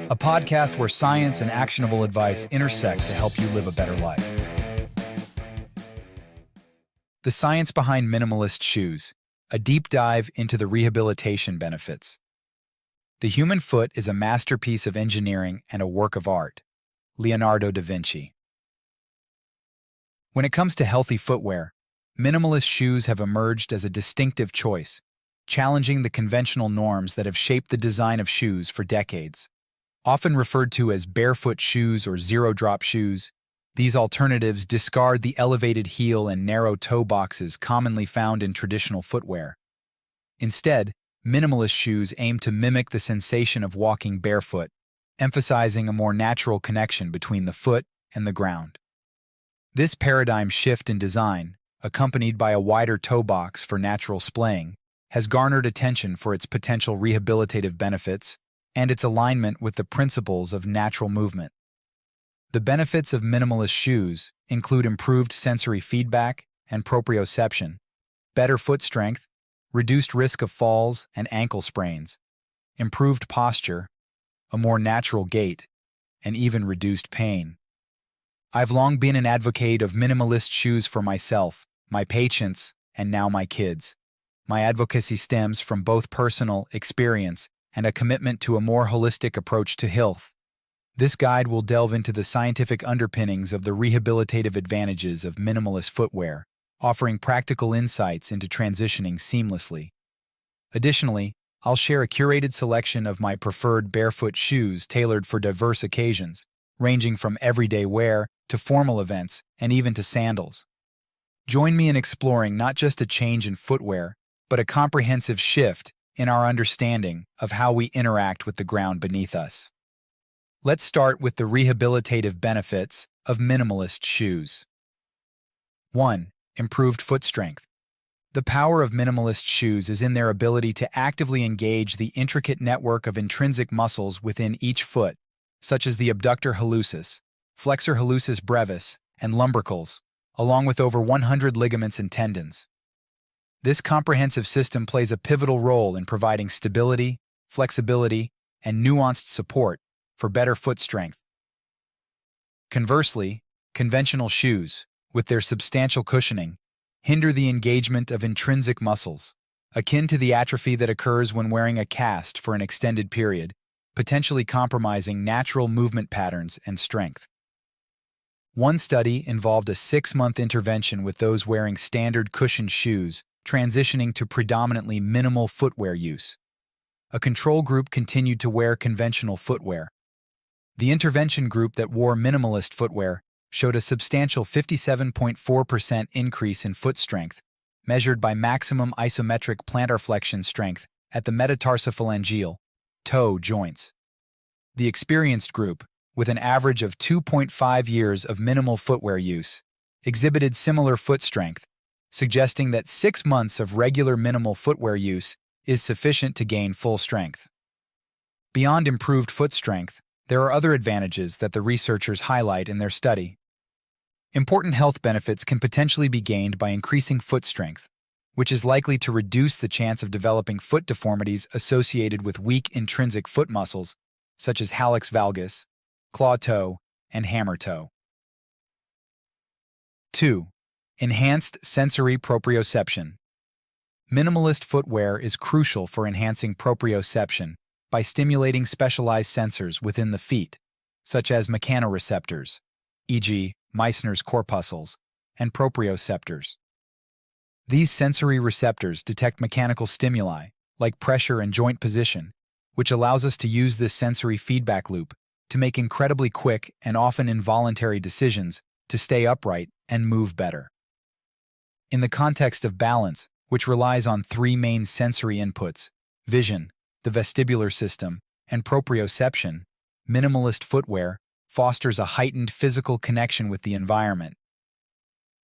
a podcast where science and actionable advice intersect to help you live a better life. The science behind minimalist shoes, a deep dive into the rehabilitation benefits. The human foot is a masterpiece of engineering and a work of art. Leonardo da Vinci. When it comes to healthy footwear, minimalist shoes have emerged as a distinctive choice, challenging the conventional norms that have shaped the design of shoes for decades. Often referred to as barefoot shoes or zero-drop shoes, these alternatives discard the elevated heel and narrow toe boxes commonly found in traditional footwear. Instead, minimalist shoes aim to mimic the sensation of walking barefoot, emphasizing a more natural connection between the foot and the ground. This paradigm shift in design, accompanied by a wider toe box for natural splaying, has garnered attention for its potential rehabilitative benefits and its alignment with the principles of natural movement. The benefits of minimalist shoes include improved sensory feedback and proprioception, better foot strength, reduced risk of falls and ankle sprains, improved posture, a more natural gait, and even reduced pain. I've long been an advocate of minimalist shoes for myself, my patients, and now my kids. My advocacy stems from both personal experience and a commitment to a more holistic approach to health. This guide will delve into the scientific underpinnings of the rehabilitative advantages of minimalist footwear, offering practical insights into transitioning seamlessly. Additionally, I'll share a curated selection of my preferred barefoot shoes tailored for diverse occasions, ranging from everyday wear to formal events and even to sandals. Join me in exploring not just a change in footwear, but a comprehensive shift in our understanding of how we interact with the ground beneath us. Let's start with the rehabilitative benefits of minimalist shoes. 1. Improved foot strength. The power of minimalist shoes is in their ability to actively engage the intricate network of intrinsic muscles within each foot, such as the abductor hallucis, flexor hallucis brevis, and lumbricals, along with over 100 ligaments and tendons. This comprehensive system plays a pivotal role in providing stability, flexibility, and nuanced support for better foot strength. Conversely, conventional shoes, with their substantial cushioning, hinder the engagement of intrinsic muscles, akin to the atrophy that occurs when wearing a cast for an extended period, potentially compromising natural movement patterns and strength. One study involved a 6-month intervention with those wearing standard cushioned shoes, transitioning to predominantly minimal footwear use. A control group continued to wear conventional footwear. The intervention group that wore minimalist footwear showed a substantial 57.4% increase in foot strength, measured by maximum isometric plantar flexion strength at the metatarsophalangeal toe joints. The experienced group, with an average of 2.5 years of minimal footwear use, exhibited similar foot strength, suggesting that 6 months of regular minimal footwear use is sufficient to gain full strength. Beyond improved foot strength, there are other advantages that the researchers highlight in their study. Important health benefits can potentially be gained by increasing foot strength, which is likely to reduce the chance of developing foot deformities associated with weak intrinsic foot muscles, such as hallux valgus, claw toe, and hammer toe. 2. Enhanced sensory proprioception. Minimalist footwear is crucial for enhancing proprioception by stimulating specialized sensors within the feet, such as mechanoreceptors, e.g., Meissner's corpuscles, and proprioceptors. These sensory receptors detect mechanical stimuli, like pressure and joint position, which allows us to use this sensory feedback loop to make incredibly quick and often involuntary decisions to stay upright and move better. In the context of balance, which relies on 3 main sensory inputs, vision, the vestibular system, and proprioception, minimalist footwear fosters a heightened physical connection with the environment.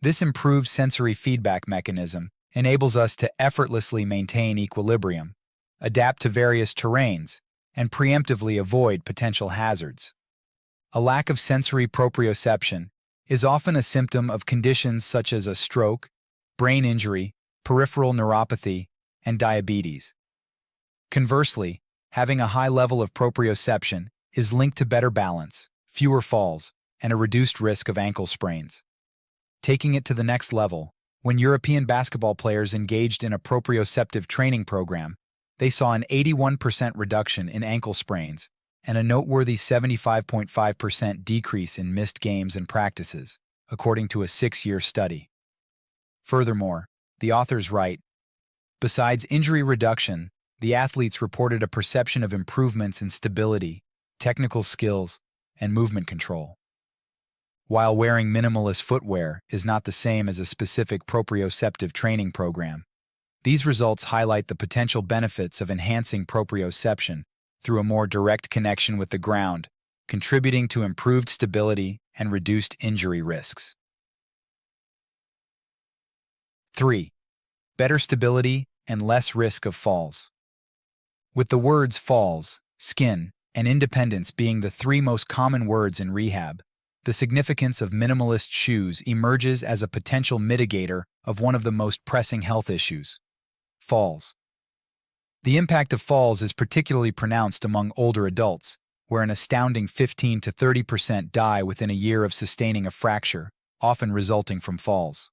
This improved sensory feedback mechanism enables us to effortlessly maintain equilibrium, adapt to various terrains, and preemptively avoid potential hazards. A lack of sensory proprioception is often a symptom of conditions such as a stroke, brain injury, peripheral neuropathy, and diabetes. Conversely, having a high level of proprioception is linked to better balance, fewer falls, and a reduced risk of ankle sprains. Taking it to the next level, when European basketball players engaged in a proprioceptive training program, they saw an 81% reduction in ankle sprains and a noteworthy 75.5% decrease in missed games and practices, according to a 6-year study. Furthermore, the authors write, besides injury reduction, the athletes reported a perception of improvements in stability, technical skills, and movement control. While wearing minimalist footwear is not the same as a specific proprioceptive training program, these results highlight the potential benefits of enhancing proprioception through a more direct connection with the ground, contributing to improved stability and reduced injury risks. 3. Better stability and less risk of falls. With the words falls, skin, and independence being the 3 most common words in rehab, the significance of minimalist shoes emerges as a potential mitigator of one of the most pressing health issues: falls. The impact of falls is particularly pronounced among older adults, where an astounding 15 to 30% die within a year of sustaining a fracture, often resulting from falls.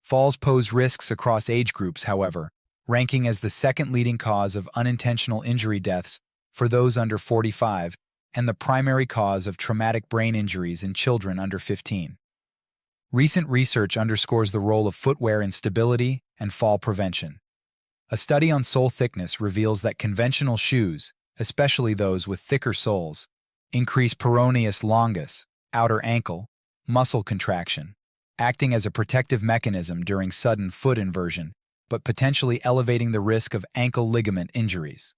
Falls pose risks across age groups, however, ranking as the second leading cause of unintentional injury deaths for those under 45 and the primary cause of traumatic brain injuries in children under 15. Recent research underscores the role of footwear in stability and fall prevention. A study on sole thickness reveals that conventional shoes, especially those with thicker soles, increase peroneus longus, outer ankle, muscle contraction, acting as a protective mechanism during sudden foot inversion, but potentially elevating the risk of ankle ligament injuries.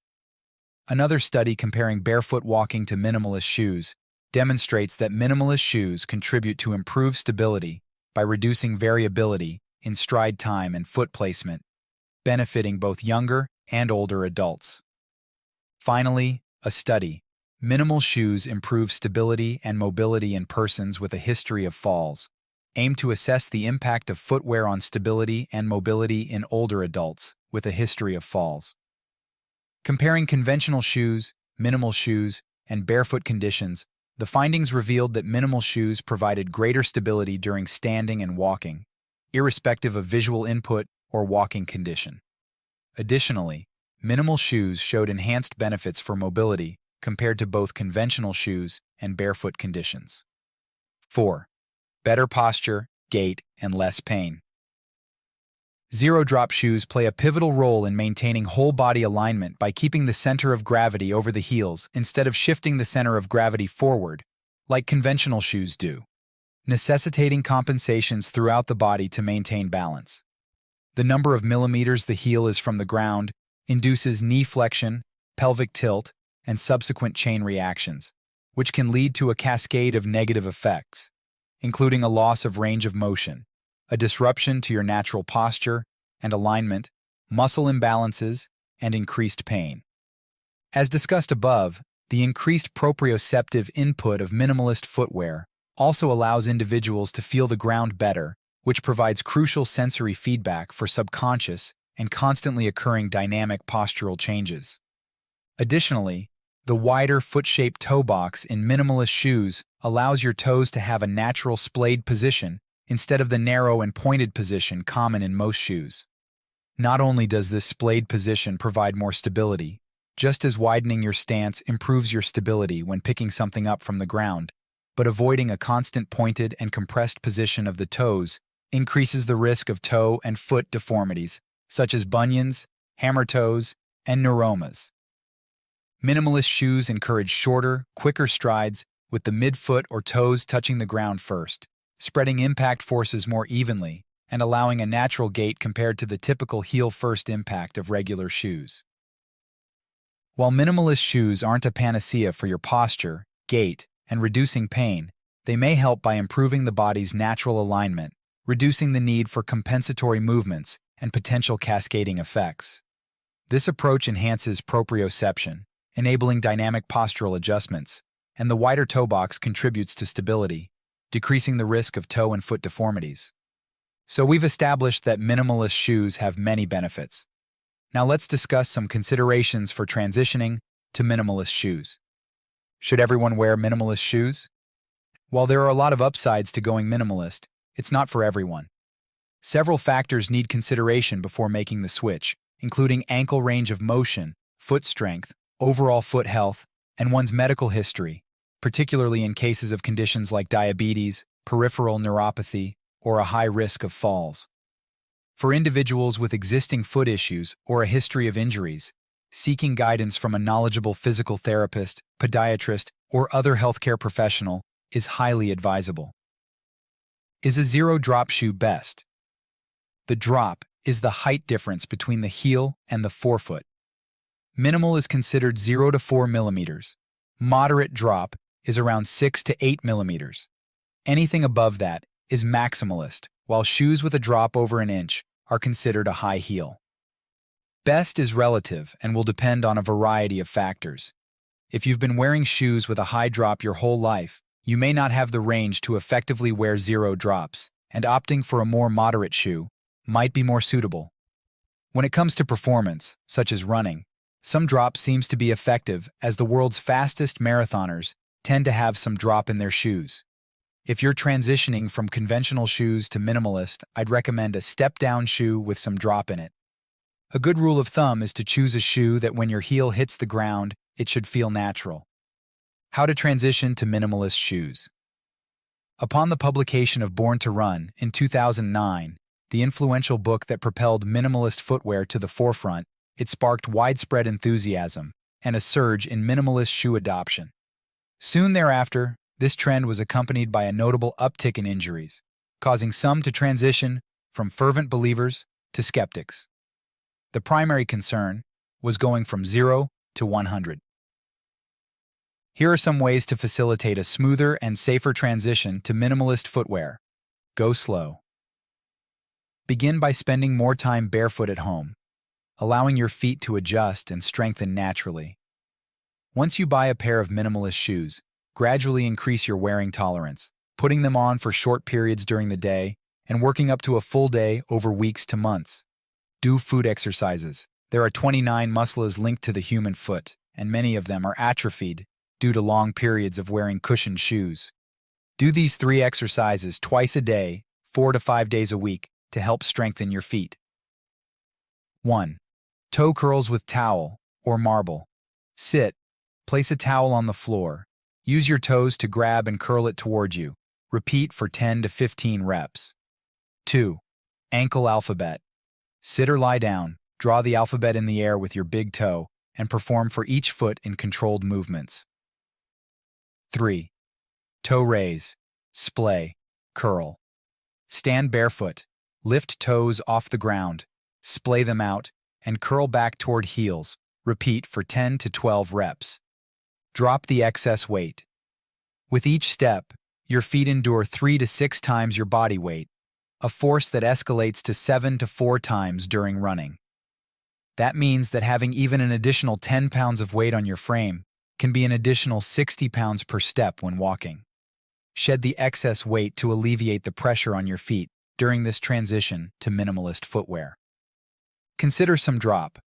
Another study comparing barefoot walking to minimalist shoes demonstrates that minimalist shoes contribute to improved stability by reducing variability in stride time and foot placement, benefiting both younger and older adults. Finally, a study, minimal shoes improve stability and mobility in persons with a history of falls, aimed to assess the impact of footwear on stability and mobility in older adults with a history of falls. Comparing conventional shoes, minimal shoes, and barefoot conditions, the findings revealed that minimal shoes provided greater stability during standing and walking, irrespective of visual input or walking condition. Additionally, minimal shoes showed enhanced benefits for mobility compared to both conventional shoes and barefoot conditions. 4. Better posture, gait, and less pain. Zero-drop shoes play a pivotal role in maintaining whole-body alignment by keeping the center of gravity over the heels instead of shifting the center of gravity forward, like conventional shoes do, necessitating compensations throughout the body to maintain balance. The number of millimeters the heel is from the ground induces knee flexion, pelvic tilt, and subsequent chain reactions, which can lead to a cascade of negative effects, including a loss of range of motion, a disruption to your natural posture and alignment, muscle imbalances, and increased pain. As discussed above, the increased proprioceptive input of minimalist footwear also allows individuals to feel the ground better, which provides crucial sensory feedback for subconscious and constantly occurring dynamic postural changes. Additionally, the wider foot-shaped toe box in minimalist shoes allows your toes to have a natural splayed position instead of the narrow and pointed position common in most shoes. Not only does this splayed position provide more stability, just as widening your stance improves your stability when picking something up from the ground, but avoiding a constant pointed and compressed position of the toes increases the risk of toe and foot deformities, such as bunions, hammer toes, and neuromas. Minimalist shoes encourage shorter, quicker strides with the midfoot or toes touching the ground first, spreading impact forces more evenly and allowing a natural gait compared to the typical heel-first impact of regular shoes. While minimalist shoes aren't a panacea for your posture, gait, and reducing pain, they may help by improving the body's natural alignment, reducing the need for compensatory movements and potential cascading effects. This approach enhances proprioception, enabling dynamic postural adjustments, and the wider toe box contributes to stability, decreasing the risk of toe and foot deformities. So we've established that minimalist shoes have many benefits. Now let's discuss some considerations for transitioning to minimalist shoes. Should everyone wear minimalist shoes? While there are a lot of upsides to going minimalist, it's not for everyone. Several factors need consideration before making the switch, including ankle range of motion, foot strength, overall foot health, and one's medical history, particularly in cases of conditions like diabetes, peripheral neuropathy, or a high risk of falls. For individuals with existing foot issues or a history of injuries, seeking guidance from a knowledgeable physical therapist, podiatrist, or other healthcare professional is highly advisable. Is a zero-drop shoe best? The drop is the height difference between the heel and the forefoot. Minimal is considered 0 to 4 millimeters. Moderate drop is around 6 to 8 millimeters. Anything above that is maximalist, while shoes with a drop over an inch are considered a high heel. Best is relative and will depend on a variety of factors. If you've been wearing shoes with a high drop your whole life, you may not have the range to effectively wear zero drops, and opting for a more moderate shoe might be more suitable. When it comes to performance, such as running, some drop seems to be effective as the world's fastest marathoners tend to have some drop in their shoes. If you're transitioning from conventional shoes to minimalist, I'd recommend a step-down shoe with some drop in it. A good rule of thumb is to choose a shoe that when your heel hits the ground, it should feel natural. How to transition to minimalist shoes. Upon the publication of Born to Run in 2009, the influential book that propelled minimalist footwear to the forefront, it sparked widespread enthusiasm and a surge in minimalist shoe adoption. Soon thereafter, this trend was accompanied by a notable uptick in injuries, causing some to transition from fervent believers to skeptics. The primary concern was going from 0 to 100. Here are some ways to facilitate a smoother and safer transition to minimalist footwear. Go slow. Begin by spending more time barefoot at home, allowing your feet to adjust and strengthen naturally. Once you buy a pair of minimalist shoes, gradually increase your wearing tolerance, putting them on for short periods during the day and working up to a full day over weeks to months. Do foot exercises. There are 29 muscles linked to the human foot, and many of them are atrophied due to long periods of wearing cushioned shoes. Do these 3 exercises twice a day, 4 to 5 days a week, to help strengthen your feet. 1. Toe curls with towel or marble. Sit. Place a towel on the floor. Use your toes to grab and curl it toward you. Repeat for 10 to 15 reps. 2. Ankle alphabet. Sit or lie down, draw the alphabet in the air with your big toe, and perform for each foot in controlled movements. 3. Toe raise, splay, curl. Stand barefoot, lift toes off the ground, splay them out, and curl back toward heels. Repeat for 10 to 12 reps. Drop the excess weight. With each step, your feet endure 3 to 6 times your body weight, a force that escalates to 7 to 4 times during running. That means that having even an additional 10 pounds of weight on your frame can be an additional 60 pounds per step when walking. Shed the excess weight to alleviate the pressure on your feet during this transition to minimalist footwear. Consider some drop.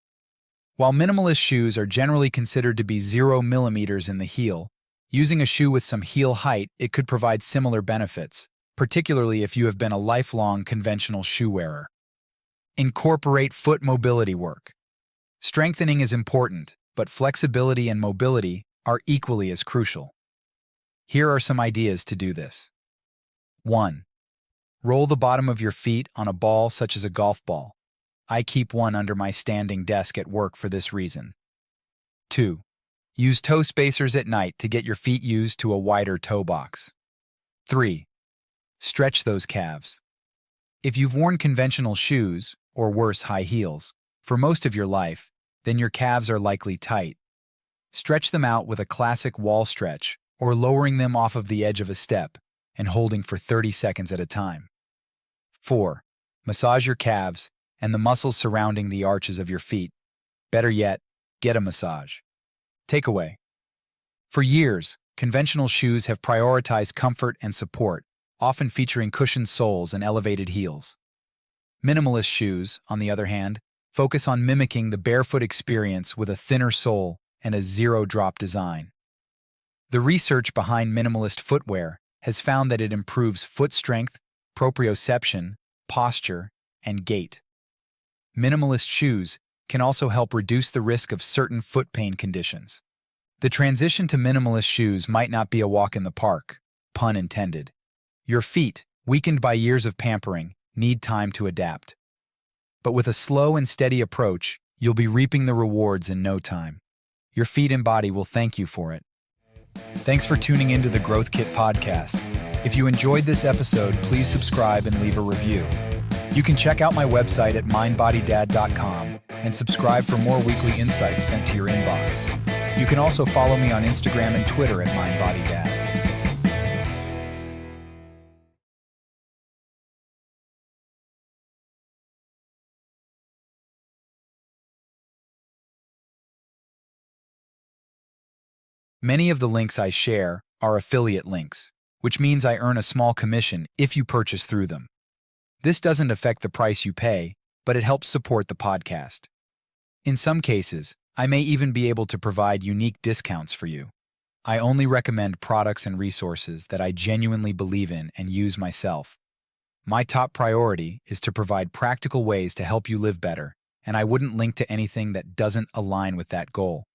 While minimalist shoes are generally considered to be 0 millimeters in the heel, using a shoe with some heel height, it could provide similar benefits, particularly if you have been a lifelong conventional shoe wearer. Incorporate foot mobility work. Strengthening is important, but flexibility and mobility are equally as crucial. Here are some ideas to do this. 1. Roll the bottom of your feet on a ball such as a golf ball. I keep one under my standing desk at work for this reason. 2. Use toe spacers at night to get your feet used to a wider toe box. 3. Stretch those calves. If you've worn conventional shoes, or worse, high heels, for most of your life, then your calves are likely tight. Stretch them out with a classic wall stretch, or lowering them off of the edge of a step and holding for 30 seconds at a time. 4. Massage your calves and the muscles surrounding the arches of your feet. Better yet, get a massage. Takeaway. For years, conventional shoes have prioritized comfort and support, often featuring cushioned soles and elevated heels. Minimalist shoes, on the other hand, focus on mimicking the barefoot experience with a thinner sole and a zero-drop design. The research behind minimalist footwear has found that it improves foot strength, proprioception, posture, and gait. Minimalist shoes can also help reduce the risk of certain foot pain conditions. The transition to minimalist shoes might not be a walk in the park, pun intended. Your feet, weakened by years of pampering, need time to adapt. But with a slow and steady approach, you'll be reaping the rewards in no time. Your feet and body will thank you for it. Thanks for tuning into the Growth Kit podcast. If you enjoyed this episode, please subscribe and leave a review. You can check out my website at mindbodydad.com and subscribe for more weekly insights sent to your inbox. You can also follow me on Instagram and Twitter at mindbodydad. Many of the links I share are affiliate links, which means I earn a small commission if you purchase through them. This doesn't affect the price you pay, but it helps support the podcast. In some cases, I may even be able to provide unique discounts for you. I only recommend products and resources that I genuinely believe in and use myself. My top priority is to provide practical ways to help you live better, and I wouldn't link to anything that doesn't align with that goal.